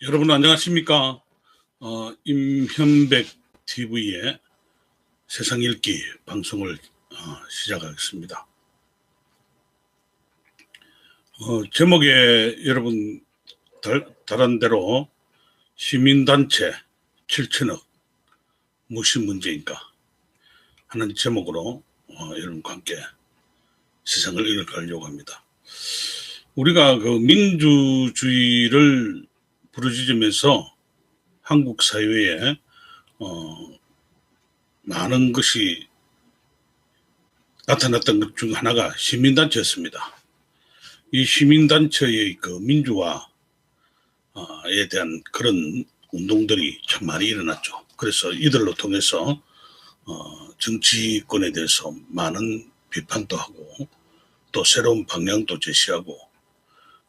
여러분 안녕하십니까? 임현백 TV의 세상 읽기 방송을 시작하겠습니다. 제목에 여러분 달한 대로 시민단체 7천억 무슨 문제인가 하는 제목으로 여러분과 함께 세상을 읽어가려고 합니다. 우리가 그 민주주의를 부르짖으면서 한국 사회에 많은 것이 나타났던 것 중 하나가 시민단체였습니다. 이 시민단체의 그 민주화에 대한 그런 운동들이 참 많이 일어났죠. 그래서 이들로 통해서 정치권에 대해서 많은 비판도 하고 또 새로운 방향도 제시하고,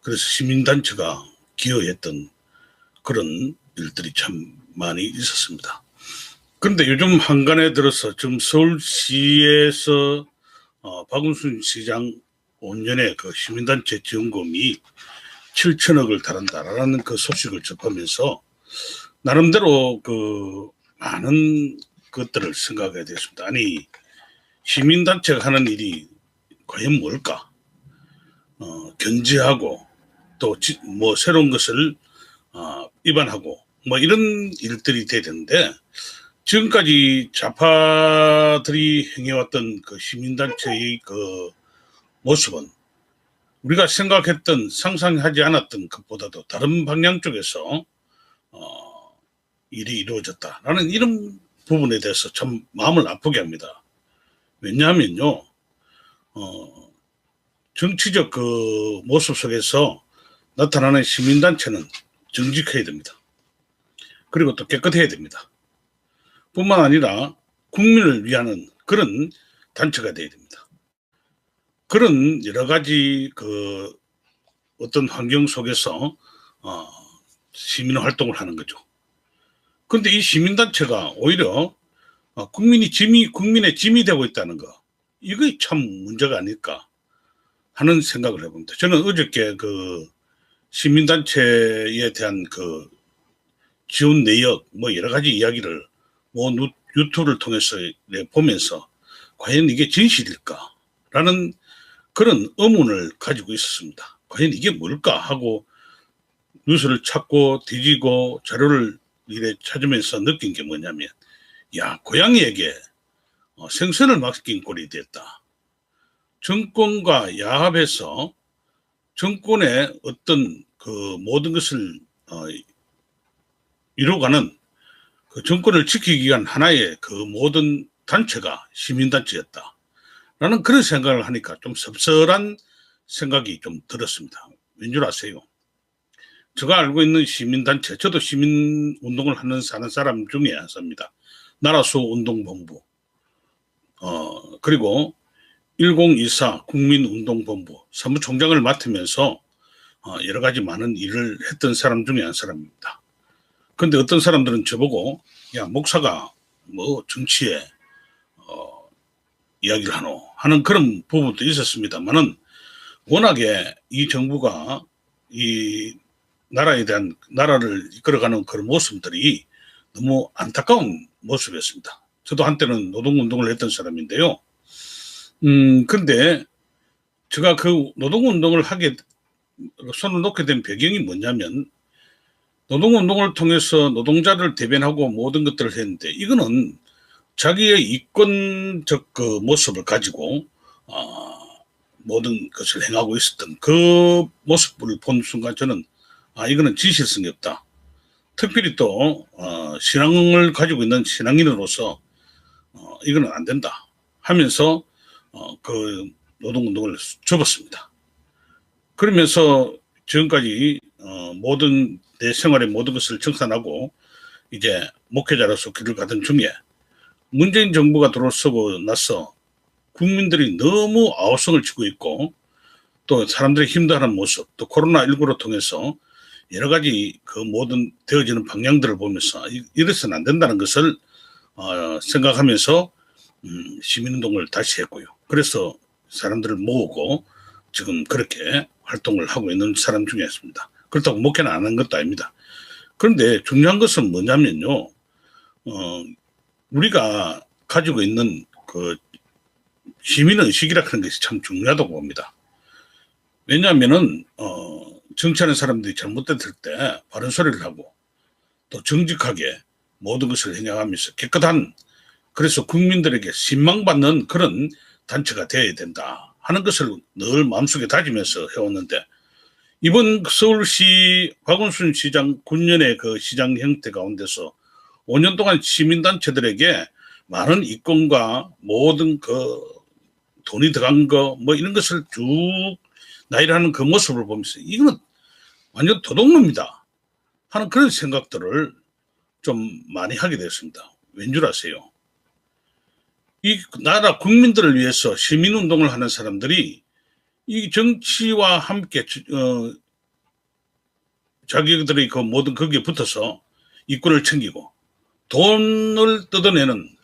그래서 시민단체가 기여했던 그런 일들이 참 많이 있었습니다. 그런데 요즘 한간에 들어서 지금 서울시에서 박원순 시장 5년의 그 시민단체 지원금이 7천억을 달한다라는 그 소식을 접하면서 나름대로 그 많은 것들을 생각하게 됐습니다. 아니, 시민단체가 하는 일이 과연 뭘까? 견제하고 또 뭐 새로운 것을 입안하고 뭐 이런 일들이 돼야 되는데, 지금까지 좌파들이 행해왔던 그 시민단체의 그 모습은 우리가 생각했던 상상하지 않았던 것보다도 다른 방향 쪽에서 일이 이루어졌다라는 이런 부분에 대해서 참 마음을 아프게 합니다. 왜냐하면요, 정치적 그 모습 속에서 나타나는 시민단체는 정직해야 됩니다. 그리고 또 깨끗해야 됩니다. 뿐만 아니라 국민을 위하는 그런 단체가 되어야 됩니다. 그런 여러 가지 그 어떤 환경 속에서 시민 활동을 하는 거죠. 그런데 이 시민단체가 오히려 국민의 짐이 되고 있다는 거, 이게 참 문제가 아닐까 하는 생각을 해봅니다. 저는 어저께 그 시민단체에 대한 그 지원 내역 뭐 여러 가지 이야기를 뭐 유튜브를 통해서 보면서 과연 이게 진실일까라는 그런 의문을 가지고 있었습니다. 과연 이게 뭘까 하고 뉴스를 찾고 뒤지고 자료를 이래 찾으면서 느낀 게 뭐냐면, 야, 고양이에게 생선을 맡긴 꼴이 됐다. 정권과 야합해서 정권의 어떤 그 모든 것을 이루어가는 그 정권을 지키기 위한 하나의 그 모든 단체가 시민단체였다. 라는 그런 생각을 하니까 좀 섭섭한 생각이 좀 들었습니다. 왠줄 아세요? 제가 알고 있는 시민단체, 저도 시민운동을 하는 사람 중에 하나입니다. 나라수운동본부, 그리고 1024 국민운동본부 사무총장을 맡으면서 여러 가지 많은 일을 했던 사람 중에 한 사람입니다. 그런데 어떤 사람들은 저보고, 야, 목사가 뭐 정치에 이야기를 하는 그런 부분도 있었습니다만은, 워낙에 이 정부가 이 나라를 이끌어가는 그런 모습들이 너무 안타까운 모습이었습니다. 저도 한때는 노동운동을 했던 사람인데요. 근데 제가 그 노동운동을 손을 놓게 된 배경이 뭐냐면, 노동운동을 통해서 노동자를 대변하고 모든 것들을 했는데, 이거는 자기의 이권적 그 모습을 가지고 모든 것을 행하고 있었던 그 모습을 본 순간 저는 이거는 진실성이 없다. 특별히 또 신앙을 가지고 있는 신앙인으로서 이거는 안 된다 하면서 그 노동운동을 접었습니다. 그러면서 지금까지 모든 내 생활의 모든 것을 청산하고 이제 목회자로서 길을 가던 중에 문재인 정부가 들어서고 나서 국민들이 너무 아우성을 치고 있고, 또 사람들이 힘들어하는 모습, 또 코로나19로 통해서 여러 가지 그 모든 되어지는 방향들을 보면서 이래서는 안 된다는 것을 생각하면서 시민운동을 다시 했고요. 그래서 사람들을 모으고 지금 그렇게 활동을 하고 있는 사람 중에 있습니다. 그렇다고 목회는 안 한 것도 아닙니다. 그런데 중요한 것은 뭐냐면요. 우리가 가지고 있는 그 시민의식이라는 것이 참 중요하다고 봅니다. 왜냐하면은, 정치하는 사람들이 잘못됐을 때 바른 소리를 하고 또 정직하게 모든 것을 행해가면서 깨끗한, 그래서 국민들에게 신망받는 그런 단체가 되어야 된다 하는 것을 늘 마음속에 다지면서 해왔는데, 이번 서울시 박원순 시장 9년의 그 시장 형태 가운데서 5년 동안 시민단체들에게 많은 이권과 모든 그 돈이 들어간 거 뭐 이런 것을 쭉 나열하는 그 모습을 보면서 이거는 완전 도둑놈이다 하는 그런 생각들을 좀 많이 하게 됐습니다. 왠 줄 아세요? 이 나라 국민들을 위해서 시민운동을 하는 사람들이 이 정치와 함께 자기들의 그 모든 거기에 붙어서 이권을 챙기고 돈을 뜯어내는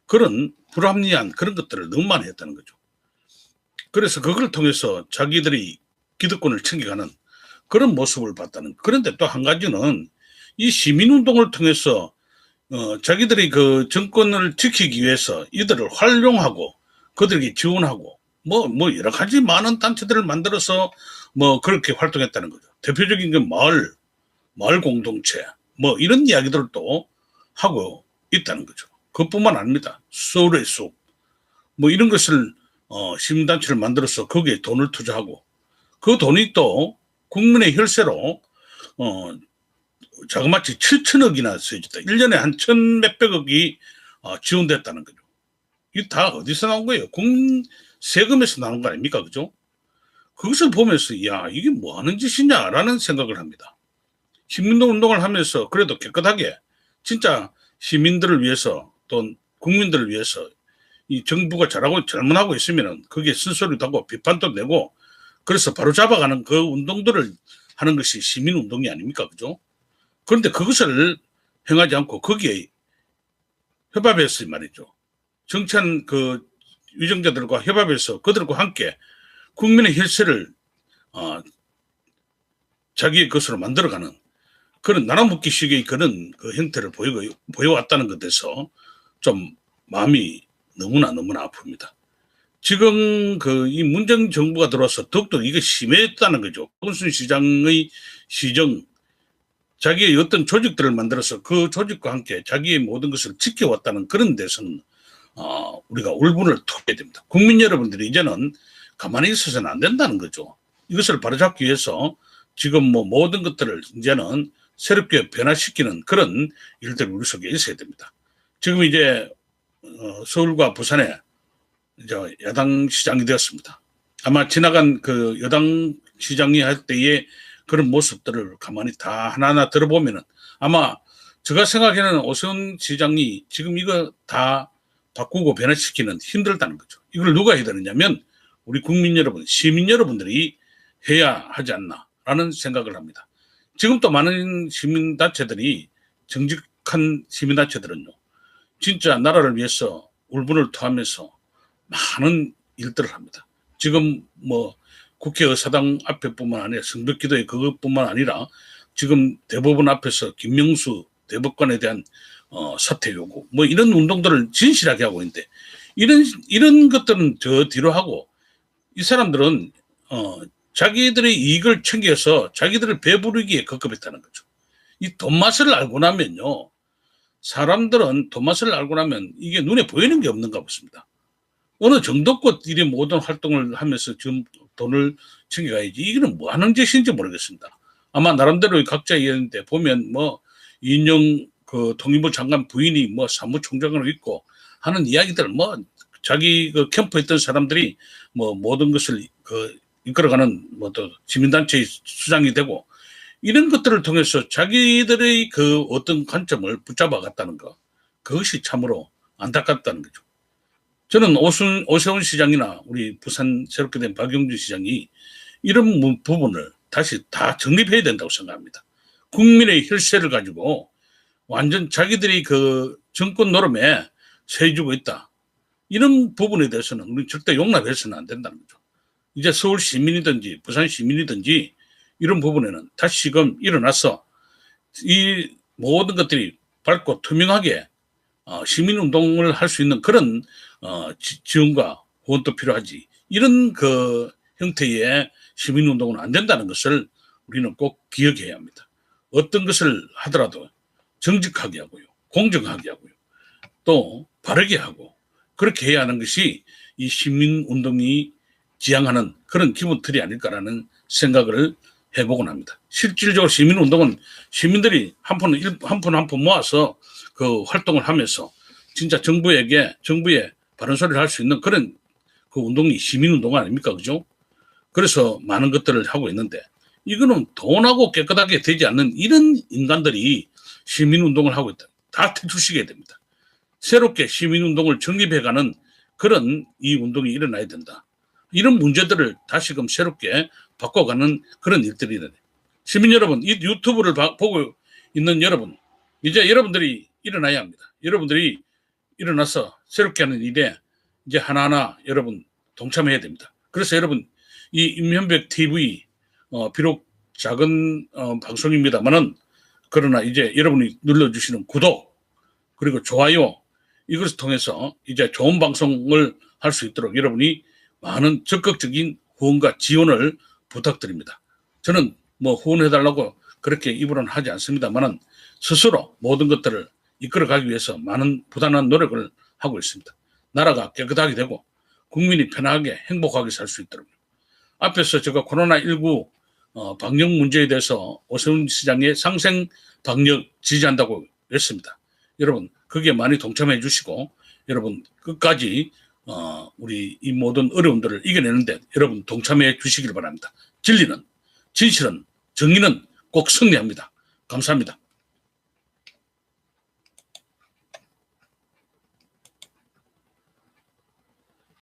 그런 불합리한 그런 것들을 너무 많이 했다는 거죠. 그래서 그걸 통해서 자기들이 기득권을 챙겨가는 그런 모습을 봤다는. 그런데 또 한 가지는 이 시민운동을 통해서 자기들이 그 정권을 지키기 위해서 이들을 활용하고 그들에게 지원하고 뭐 여러 가지 많은 단체들을 만들어서 뭐 그렇게 활동했다는 거죠. 대표적인 게 마을 공동체 뭐 이런 이야기들도 하고 있다는 거죠. 그것뿐만 아닙니다. 서울의 숲 뭐 이런 것을 시민단체를 만들어서 거기에 돈을 투자하고 그 돈이 또 국민의 혈세로 자그마치 7천억이나 쓰여졌다. 1년에 한 천 몇백억이 지원됐다는 거죠. 이게 다 어디서 나온 거예요? 국민 세금에서 나온 거 아닙니까? 그죠? 그것을 보면서 야 이게 뭐 하는 짓이냐라는 생각을 합니다. 시민운동을 하면서 그래도 깨끗하게 진짜 시민들을 위해서 또 국민들을 위해서 이 정부가 잘못하고 있으면 그게 쓴소리도 하고 비판도 내고 그래서 바로 잡아가는 그 운동들을 하는 것이 시민운동이 아닙니까? 그죠? 그런데 그것을 행하지 않고 거기에 협업해서 말이죠. 정치한 그 위정자들과 협업해서 그들과 함께 국민의 혈세를 자기의 것으로 만들어가는 그런 나눠먹기식의 그런 그 형태를 보여왔다는 것에서 좀 마음이 너무나 아픕니다. 지금 그 이 문재인 정부가 들어와서 더욱더 이게 심했다는 거죠. 박원순 시장의 시정, 자기의 어떤 조직들을 만들어서 그 조직과 함께 자기의 모든 것을 지켜왔다는 그런 데서는 우리가 울분을 토해야 됩니다. 국민 여러분들이 이제는 가만히 있어서는 안 된다는 거죠. 이것을 바로잡기 위해서 지금 뭐 모든 것들을 이제는 새롭게 변화시키는 그런 일들이 우리 속에 있어야 됩니다. 지금 이제 서울과 부산에 이제 야당 시장이 되었습니다. 아마 지나간 그 여당 시장이 할 때의 그런 모습들을 가만히 다 하나하나 들어보면은 아마 제가 생각에는 오세훈 시장이 지금 이거 다 바꾸고 변화시키는 힘들다는 거죠. 이걸 누가 해야 되느냐면 우리 국민 여러분, 시민 여러분들이 해야 하지 않나라는 생각을 합니다. 지금 또 많은 시민단체들이 정직한 시민단체들은요. 진짜 나라를 위해서 울분을 토하면서 많은 일들을 합니다. 지금 뭐 국회의사당 앞에뿐만 아니라 성벽기도회 그것뿐만 아니라 지금 대법원 앞에서 김명수 대법관에 대한 사퇴 요구 뭐 이런 운동들을 진실하게 하고 있는데 이런 것들은 저 뒤로 하고 이 사람들은 자기들의 이익을 챙겨서 자기들을 배부르기에 급급했다는 거죠. 이 돈맛을 알고 나면요. 사람들은 돈맛을 알고 나면 이게 눈에 보이는 게 없는가 보습니다. 어느 정도껏 이 모든 활동을 하면서 지금 돈을 챙겨가야지 이거는 뭐 하는 짓인지 모르겠습니다. 아마 나름대로 각자 얘기했는데 보면 뭐 이인영 그 통일부 장관 부인이 뭐 사무총장으로 있고 하는 이야기들 뭐 자기 그 캠프에 있던 사람들이 뭐 모든 것을 그 이끌어가는 뭐 또 시민단체의 수장이 되고 이런 것들을 통해서 자기들의 그 어떤 관점을 붙잡아 갔다는 거 그것이 참으로 안타깝다는 거죠. 저는 오세훈 시장이나 우리 부산 새롭게 된 박영준 시장이 이런 부분을 다시 다 정립해야 된다고 생각합니다. 국민의 혈세를 가지고 완전 자기들이 그 정권 노름에 세주고 있다. 이런 부분에 대해서는 우리 절대 용납해서는 안 된다는 거죠. 이제 서울 시민이든지 부산 시민이든지 이런 부분에는 다시금 일어나서 이 모든 것들이 밝고 투명하게 시민운동을 할 수 있는 그런 지원과 후원도 필요하지. 이런 그 형태의 시민운동은 안 된다는 것을 우리는 꼭 기억해야 합니다. 어떤 것을 하더라도 정직하게 하고요. 공정하게 하고요. 또 바르게 하고 그렇게 해야 하는 것이 이 시민운동이 지향하는 그런 기본 틀이 아닐까라는 생각을 해보곤 합니다. 실질적으로 시민운동은 시민들이 한 푼 모아서 그 활동을 하면서 진짜 정부의 바른 소리를 할 수 있는 그런 그 운동이 시민운동 아닙니까? 그죠? 그래서 많은 것들을 하고 있는데 이거는 돈하고 깨끗하게 되지 않는 이런 인간들이 시민운동을 하고 있다. 다 퇴출시켜야 됩니다. 새롭게 시민운동을 정립해가는 그런 이 운동이 일어나야 된다. 이런 문제들을 다시금 새롭게 바꿔가는 그런 일들이 일어나요. 시민 여러분, 이 유튜브를 보고 있는 여러분, 이제 여러분들이 일어나야 합니다. 여러분들이 일어나서 새롭게 하는 일에 이제 하나하나 여러분 동참해야 됩니다. 그래서 여러분, 이 임현백 TV, 비록 작은 방송입니다만은 그러나 이제 여러분이 눌러주시는 구독, 그리고 좋아요, 이것을 통해서 이제 좋은 방송을 할 수 있도록 여러분이 많은 적극적인 후원과 지원을 부탁드립니다. 저는 뭐 후원해달라고 그렇게 입으로는 하지 않습니다만은 스스로 모든 것들을 이끌어가기 위해서 많은 부단한 노력을 하고 있습니다. 나라가 깨끗하게 되고 국민이 편하게 행복하게 살 수 있도록. 앞에서 제가 코로나19 방역 문제에 대해서 오세훈 시장의 상생 방역 지지한다고 했습니다. 여러분 거기에 많이 동참해 주시고 여러분 끝까지 우리 이 모든 어려움들을 이겨내는데 여러분 동참해 주시길 바랍니다. 진리는, 진실은, 정의는 꼭 승리합니다. 감사합니다.